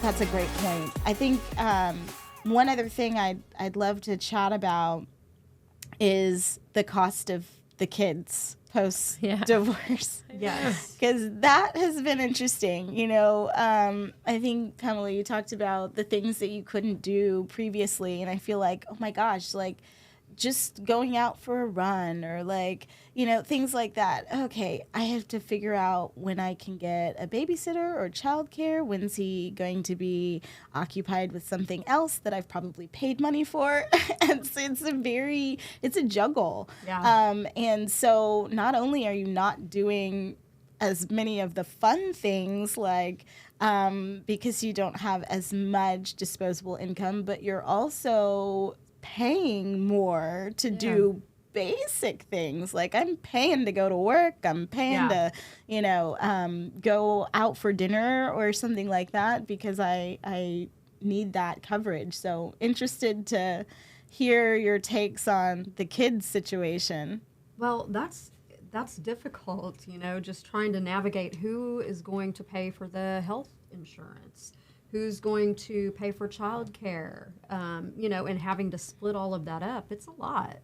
That's a great point. I think one other thing I'd love to chat about is the cost of the kids post divorce. Yes. Because that has been interesting. I think, Pamela, you talked about the things that you couldn't do previously. And I feel like, oh my gosh, like just going out for a run or like, things like that. Okay, I have to figure out when I can get a babysitter or childcare. When's he going to be occupied with something else that I've probably paid money for? And so it's a juggle. Yeah. And so not only are you not doing as many of the fun things like because you don't have as much disposable income, but you're also paying more to do basic things. Like I'm paying to go to work. I'm paying to, go out for dinner or something like that because I need that coverage. So interested to hear your takes on the kids situation. Well, that's difficult, just trying to navigate who is going to pay for the health insurance, who's going to pay for childcare, and having to split all of that up. It's a lot,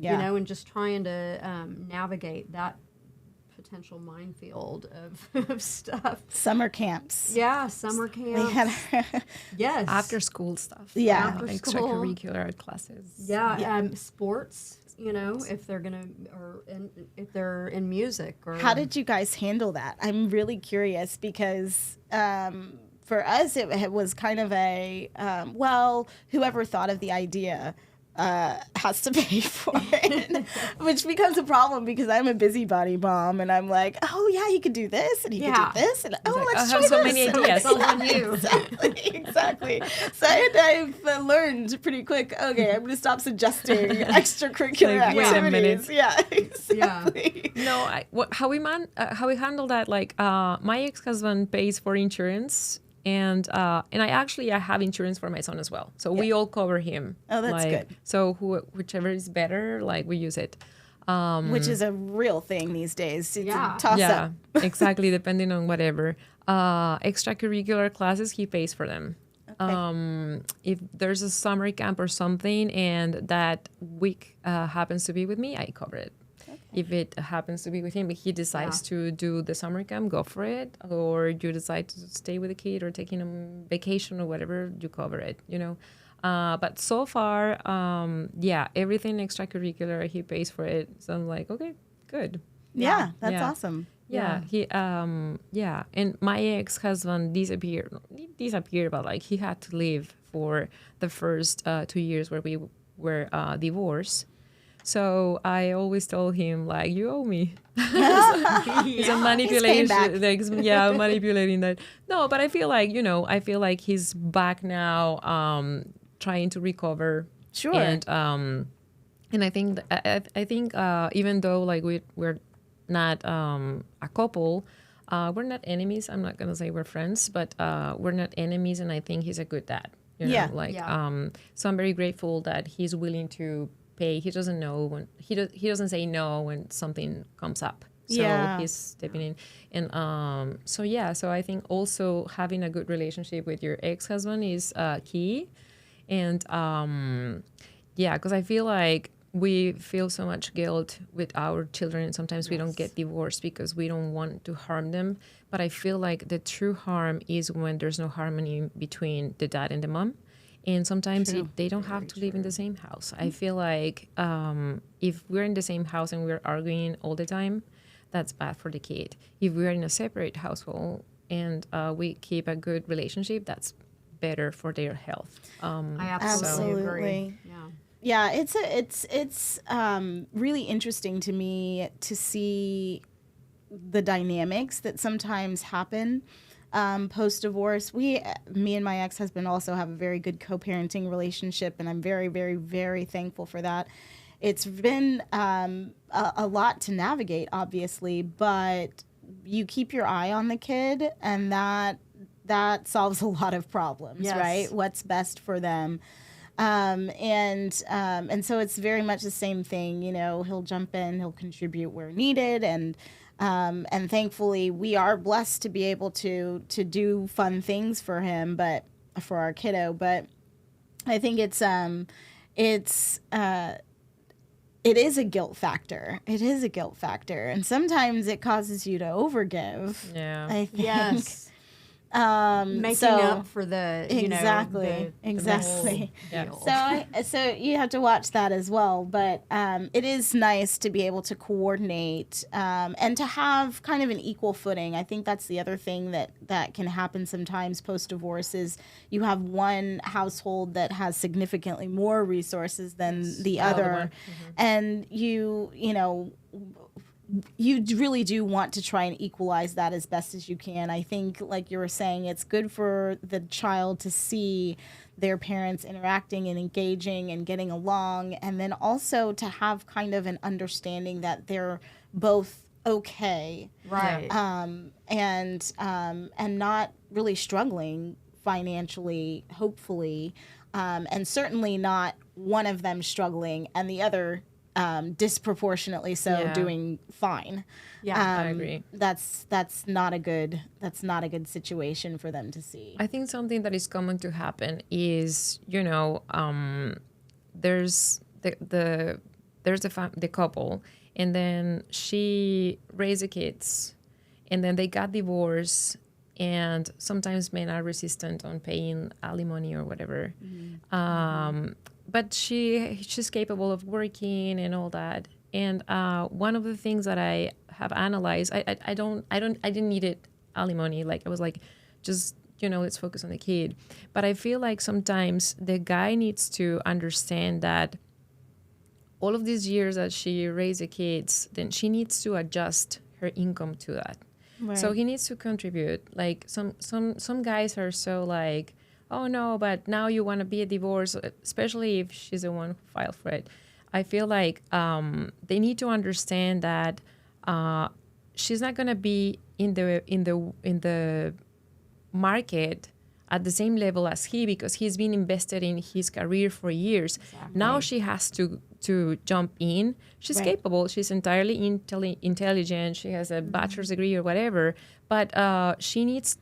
and just trying to navigate that potential minefield of stuff. Summer camps. Yeah, summer camps. Yes. After school stuff. Yeah. After school. Extracurricular classes. Yeah. Sports, if they're if they're in music. Or How did you guys handle that? I'm really curious because for us, it was kind of a, whoever thought of the idea has to pay for it, which becomes a problem because I'm a busybody mom and I'm like, oh yeah, he could do this and he could do this and let's try I have so this. many ideas. It's all on you. Exactly. So I've learned pretty quick. Okay, I'm gonna stop suggesting extracurricular activities. Yeah, exactly. No, how we handle that? Like my ex-husband pays for insurance. And I have insurance for my son as well. So we all cover him. Oh, that's good. So whichever is better, like we use it. Which is a real thing these days. It's a toss up. Exactly, depending on whatever. Extracurricular classes, he pays for them. Okay. If there's a summer camp or something and that week happens to be with me, I cover it. If it happens to be with him, if he decides to do the summer camp, go for it. Or you decide to stay with the kid or taking a vacation or whatever, you cover it, But so far, everything extracurricular, he pays for it. So I'm like, okay, good. Yeah, that's awesome. Yeah, he, and my ex-husband disappeared, but like he had to leave for the first 2 years where we were divorced. So I always told him, like, you owe me. He's a manipulation. Manipulating that. No, but I feel like he's back now, trying to recover. Sure. And I think even though like we're not a couple, we're not enemies. I'm not gonna say we're friends, but we're not enemies. And I think he's a good dad. So I'm very grateful that he's willing to pay. He doesn't know when he doesn't say no when something comes up. So he's stepping in. And so I think also having a good relationship with your ex-husband is key. And because I feel like we feel so much guilt with our children. Sometimes we don't get divorced because we don't want to harm them. But I feel like the true harm is when there's no harmony between the dad and the mom. And sometimes they don't have to live in the same house. I feel like if we're in the same house and we're arguing all the time, that's bad for the kid. If we're in a separate household and we keep a good relationship, that's better for their health. I absolutely agree. Yeah, it's really interesting to me to see the dynamics that sometimes happen post-divorce. Me and my ex-husband also have a very good co-parenting relationship, and I'm very, very, very thankful for that. It's been a lot to navigate, obviously, but you keep your eye on the kid, and that solves a lot of problems, right? What's best for them. And so it's very much the same thing, he'll jump in, he'll contribute where needed, and And thankfully, we are blessed to be able to do fun things for him, but for our kiddo. But I think it's it is a guilt factor. It is a guilt factor, and sometimes it causes you to overgive. Yeah. I think. Yes. Making so, up for the, you exactly, know, the exactly. Yeah. deal. So you have to watch that as well. But it is nice to be able to coordinate and to have kind of an equal footing. I think that's the other thing that can happen sometimes post divorce is you have one household that has significantly more resources than the other, one. and you know. You really do want to try and equalize that as best as you can. I think, like you were saying, it's good for the child to see their parents interacting and engaging and getting along, and then also to have kind of an understanding that they're both okay, Right. and not really struggling financially, hopefully, and certainly not one of them struggling and the other disproportionately so Yeah. doing fine. Yeah. I agree. That's not a good situation for them to see. I think something that is common to happen is, there's the couple, and then she raised the kids, and then they got divorced, and sometimes men are resistant on paying alimony or whatever. But she's capable of working and all that. And one of the things that I have analyzed, I didn't need it alimony. Like I was like, just let's focus on the kid. But I feel like sometimes the guy needs to understand that all of these years that she raised the kids, then she needs to adjust her income to that. Right. So he needs to contribute. Like some guys are so like, oh no, but now you want to be a divorce, especially if she's the one who filed for it. I feel like they need to understand that she's not gonna be in the market at the same level as he, because he's been invested in his career for years. Exactly. Now she has to jump in. She's Right. capable. She's entirely intelligent. She has a bachelor's degree or whatever. But he needs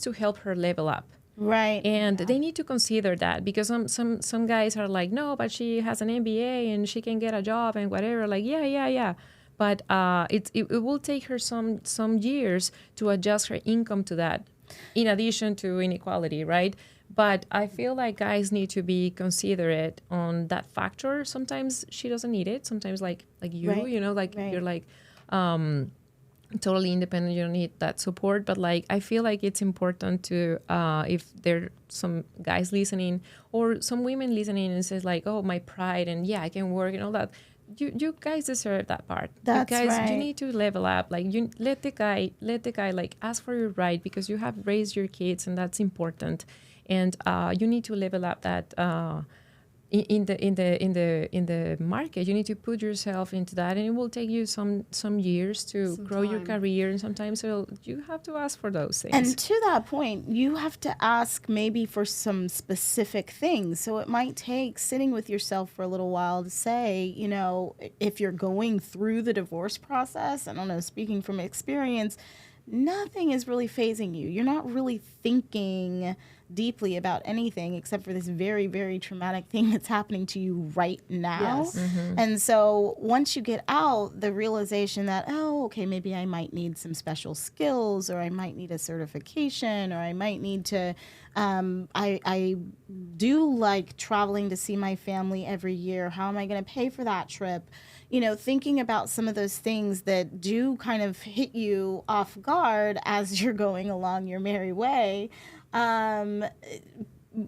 to help her level up. Right. And they need to consider that, because some guys are like, no, but she has an MBA and she can get a job and whatever. Like, yeah. But it will take her some years to adjust her income to that, in addition to inequality, right? But I feel like guys need to be considerate on that factor. Sometimes she doesn't need it. Sometimes like you, Right. Right. you're like totally independent. You don't need that support. But like I feel like it's important to if there are some guys listening or some women listening and says like, oh, my pride and yeah, I can work and all that. You guys deserve that part. That's you guys, right. you need to level up. Like you let the guy like ask for your right, because you have raised your kids and that's important. And you need to level up that in the market. You need to put yourself into that, and it will take you some years to Some grow your time. career, and sometimes you have to ask for those things. And to that point, you have to ask maybe for some specific things. So it might take sitting with yourself for a little while to say, if you're going through the divorce process, I don't know, speaking from experience, nothing is really phasing you. You're not really thinking deeply about anything except for this very, very traumatic thing that's happening to you right now. Yes. And so once you get out, the realization that, oh, okay, maybe I might need some special skills, or I might need a certification, or I might need to, I do like traveling to see my family every year. How am I going to pay for that trip? Thinking about some of those things that do kind of hit you off guard as you're going along your merry way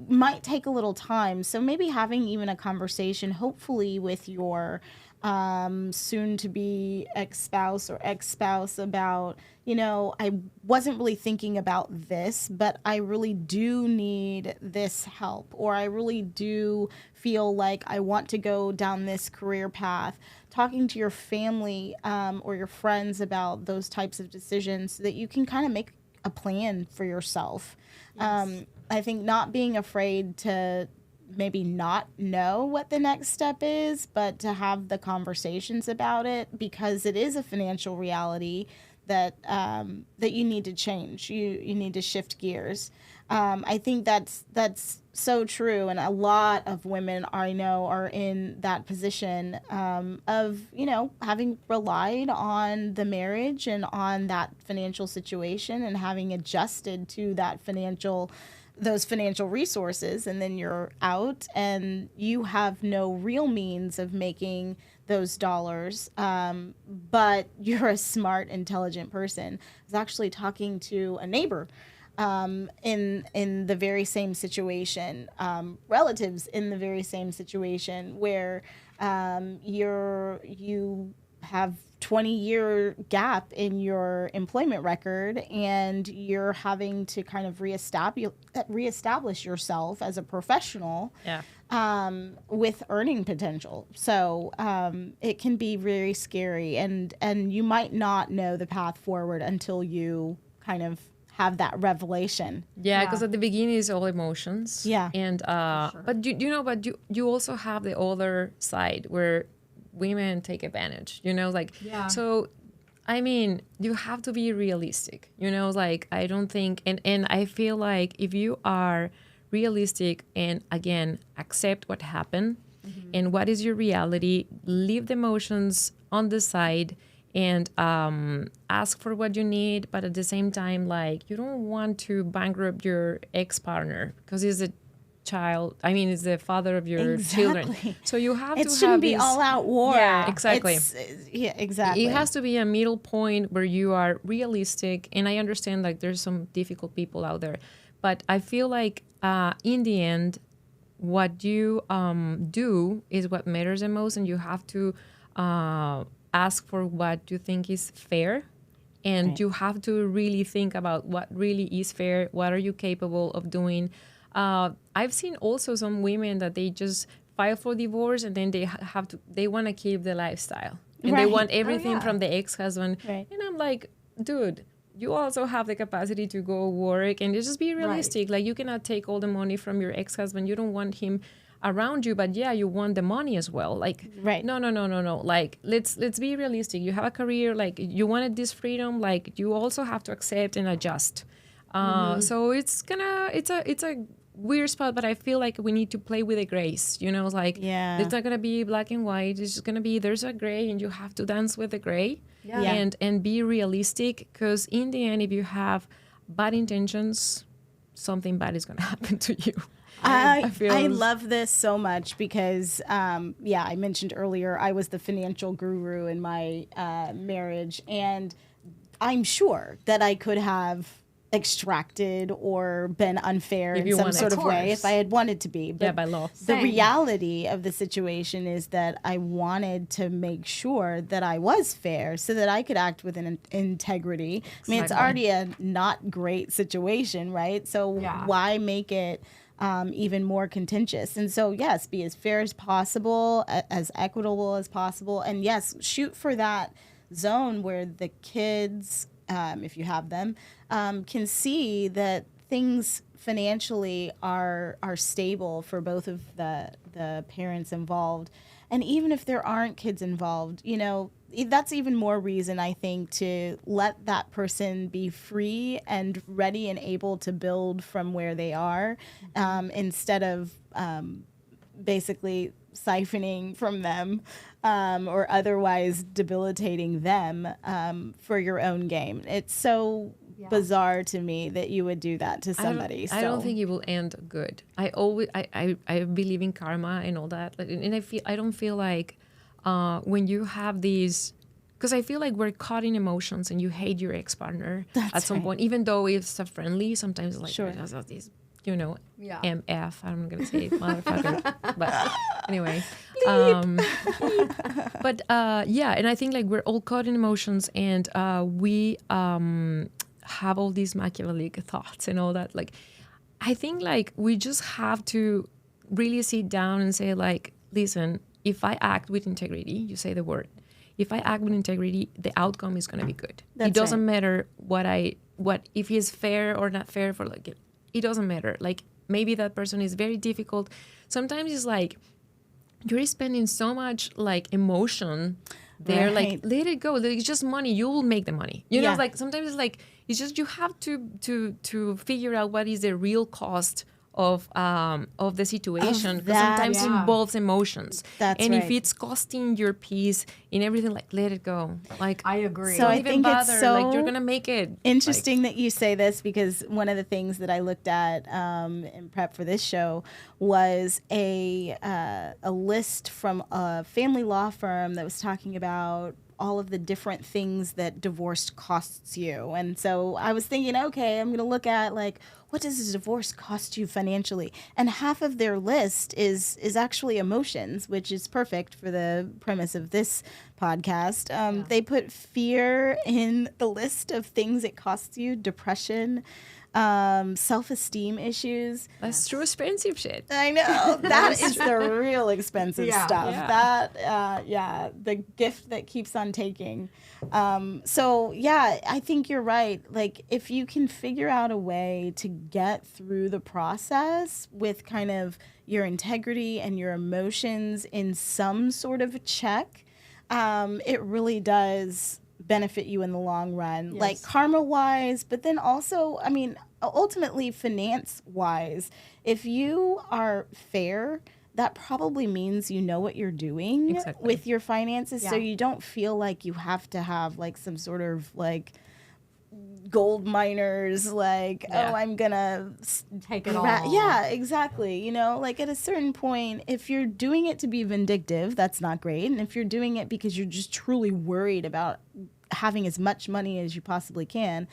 might take a little time. So maybe having even a conversation, hopefully with your soon to be ex-spouse or ex-spouse about, I wasn't really thinking about this, but I really do need this help, or I really do feel like I want to go down this career path. Talking to your family or your friends about those types of decisions so that you can kind of make a plan for yourself. I think not being afraid to maybe not know what the next step is, but to have the conversations about it, because it is a financial reality that you need to change. You need to shift gears. I think that's so true, and a lot of women I know are in that position of having relied on the marriage and on that financial situation and having adjusted to those financial resources, and then you're out and you have no real means of making those dollars, but you're a smart, intelligent person. I was actually talking to a neighbor in the very same situation, relatives in the very same situation, where you have 20-year gap in your employment record, and you're having to kind of reestablish yourself as a professional. Yeah. With earning potential. So it can be very scary, and you might not know the path forward until you kind of have that revelation. Yeah, because at the beginning it's all emotions. Yeah. And Sure. but you also have the other side where women take advantage. Yeah. So I mean, you have to be realistic. I don't think, and I feel like if you are realistic and again accept what happened and what is your reality, leave the emotions on the side and ask for what you need, but at the same time, like, you don't want to bankrupt your ex-partner because he's a child. I mean, it's the father of your children. So you have to It have shouldn't be this, all out war. Yeah, exactly. Yeah, exactly. It has to be a middle point where you are realistic. And I understand like there's some difficult people out there, but I feel like in the end, what you do is what matters the most, and you have to ask for what you think is fair. And Right. you have to really think about what really is fair. What are you capable of doing? I've seen also some women that they just file for divorce and then they want to keep the lifestyle and they Right. want everything yeah. from the ex-husband. Right. And I'm like, dude, you also have the capacity to go work and just be realistic. Like, you cannot take all the money from your ex-husband. You don't want him around you, but yeah, you want the money as well. Like, Right. no. Like, let's be realistic. You have a career, like, you wanted this freedom, like, you also have to accept and adjust. So it's a weird spot, but I feel like we need to play with the grace, like, Yeah. it's not gonna be black and white. It's just gonna be, there's a gray and you have to dance with the gray. Yeah. Yeah. And be realistic, because in the end, if you have bad intentions, something bad is gonna happen to you. I feel- love this so much because, I mentioned earlier I was the financial guru in my marriage, and I'm sure that I could have extracted or been unfair If in you some wanted. sort Of of way course. if I had wanted to be. But Yeah, by law. the Same. reality of the situation is that I wanted to make sure that I was fair so that I could act with an integrity. I mean, it's Exactly. already a not great situation, right? So Yeah. why make it even more contentious? And so, yes, be as fair as possible, as equitable as possible. And yes, shoot for that zone where the kids, if you have them, can see that things financially are stable for both of the parents involved. And even if there aren't kids involved, that's even more reason, I think, to let that person be free and ready and able to build from where they are, instead of basically siphoning from them or otherwise debilitating them for your own game. It's so bizarre to me that you would do that to somebody. I don't think it will end good. I believe in karma and all that, and I don't feel like when you have these, because I feel like we're caught in emotions and you hate your ex-partner at some right. point, even though it's a friendly, sometimes like Sure. there's these, Yeah. MF, I'm not gonna say it, motherfucker, but anyway, but and I think like we're all caught in emotions, and we have all these Machiavellic thoughts and all that. Like, I think like we just have to really sit down and say, like, listen, if I act with integrity, you say the word, if I act with integrity, the outcome is going to be good. That's it doesn't right. matter what if he's fair or not fair, for like it doesn't matter. Like, maybe that person is very difficult. Sometimes it's like you're spending so much like emotion they're Right. like, let it go. It's just money. You will make the money. You know, Yeah. like sometimes it's like, it's just you have to figure out what is the real cost of the situation, because that. sometimes it Yeah. involves emotions. That's and if right. it's costing your peace in everything, like let it go. Like I agree. So don't I even think it's bother. Like you're so gonna make it. interesting that you say this, because one of the things that I looked at in prep for this show was a list from a family law firm that was talking about all of the different things that divorce costs you. And so I was thinking, okay, I'm going to look at like, what does a divorce cost you financially? And half of their list is actually emotions, which is perfect for the premise of this podcast. They put fear in the list of things it costs you: depression, self-esteem issues. That's true expensive shit. I know that is the real expensive Yeah. stuff. Yeah. That the gift that keeps on taking. So yeah, I think you're right. Like if you can figure out a way to get through the process with kind of your integrity and your emotions in some sort of check, it really does benefit you in the long run, Yes. like karma wise, but then also, I mean, ultimately finance wise. If you are fair, that probably means you know what you're doing Exactly. with your finances, so Yeah. you don't feel like you have to have like some sort of like gold miners, like, Yeah. oh, I'm gonna Take it all. yeah, exactly. You know, like at a certain point, if you're doing it to be vindictive, that's not great. And if you're doing it because you're just truly worried about having as much money as you possibly can,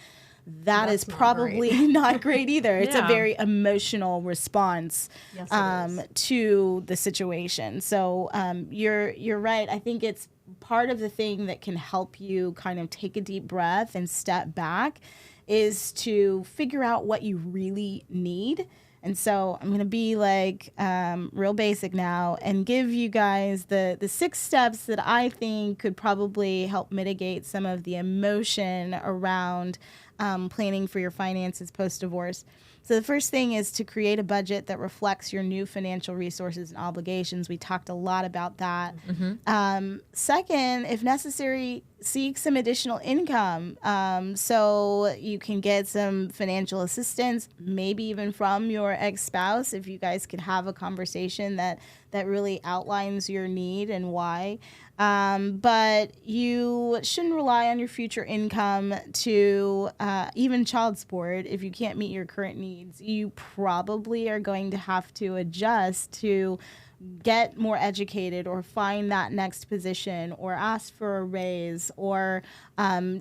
that is That's not probably great. not great either. It's a Yeah. very emotional response Yes, it is. to the situation. So you're right. I think it's part of the thing that can help you kind of take a deep breath and step back is to figure out what you really need. And so I'm going to be like real basic now and give you guys the 6 steps that I think could probably help mitigate some of the emotion around planning for your finances post-divorce. So the first thing is to create a budget that reflects your new financial resources and obligations. We talked a lot about that. Second, if necessary, seek some additional income so you can get some financial assistance, maybe even from your ex-spouse, if you guys could have a conversation that really outlines your need and why. But you shouldn't rely on your future income to even child support if you can't meet your current needs. You probably are going to have to adjust to get more educated or find that next position or ask for a raise or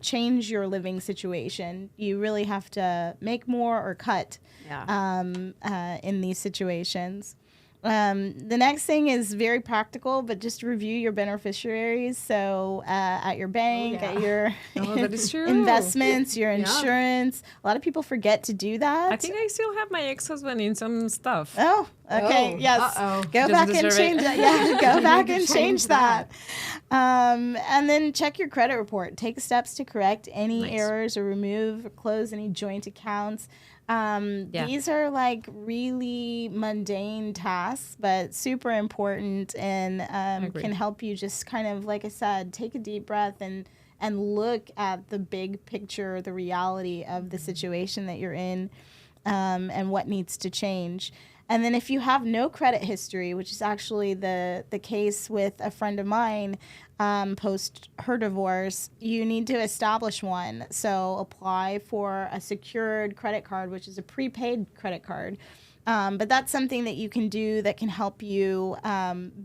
change your living situation. You really have to make more or cut in these situations. The next thing is very practical, but just review your beneficiaries. So at your bank, yeah. at your that is true. investments, your insurance. A lot of people forget to do that. I think I still have my ex-husband in some stuff. Oh, okay. Oh, Yes. uh-oh. Go Doesn't back and deserve it. change that. Yeah, go back to and change change that. And then check your credit report. Take steps to correct any Nice. errors or remove or close any joint accounts. These are like really mundane tasks, but super important and Agree. can help you just kind of, like I said, take a deep breath and look at the big picture, the reality of the situation that you're in, and what needs to change. And then if you have no credit history, which is actually the case with a friend of mine post her divorce, you need to establish one. So apply for a secured credit card, which is a prepaid credit card. But that's something that you can do that can help you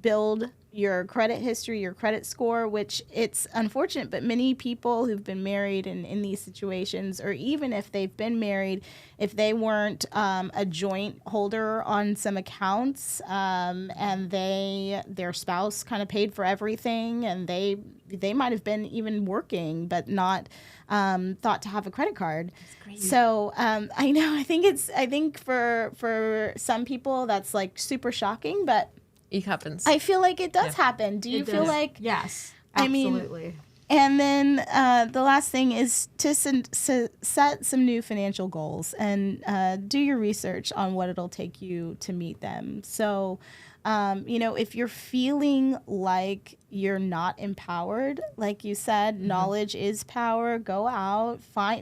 build your credit history, your credit score, which it's unfortunate, but many people who've been married and in these situations, or even if they've been married, if they weren't a joint holder on some accounts and their spouse kind of paid for everything and they might have been even working but not thought to have a credit card. So I know, I think for some people that's like super shocking, but It happens. I feel like it does Yeah. happen. Do you It feel does. like? Yes, I mean, absolutely. And then the last thing is to set some new financial goals and do your research on what it'll take you to meet them. So If you're feeling like you're not empowered, like you said, knowledge is power. Go out,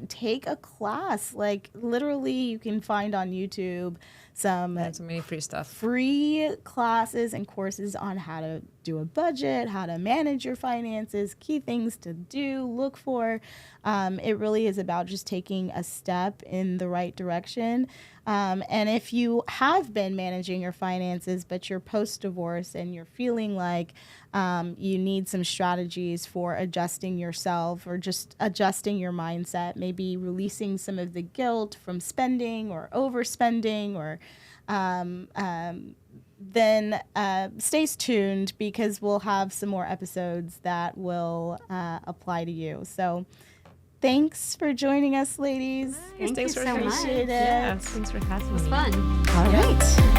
take a class. Like literally, you can find on YouTube some So many free stuff. free classes and courses on how to do a budget, how to manage your finances, key things to do, look for. It really is about just taking a step in the right direction. And if you have been managing your finances, but you're post-divorce and you're feeling like you need some strategies for adjusting yourself or just adjusting your mindset, maybe releasing some of the guilt from spending or overspending, or then stay tuned, because we'll have some more episodes that will apply to you. So thanks for joining us, ladies. Thank Thanks you for so much. Appreciate it. Yeah, thanks for having me. It was fun. All right.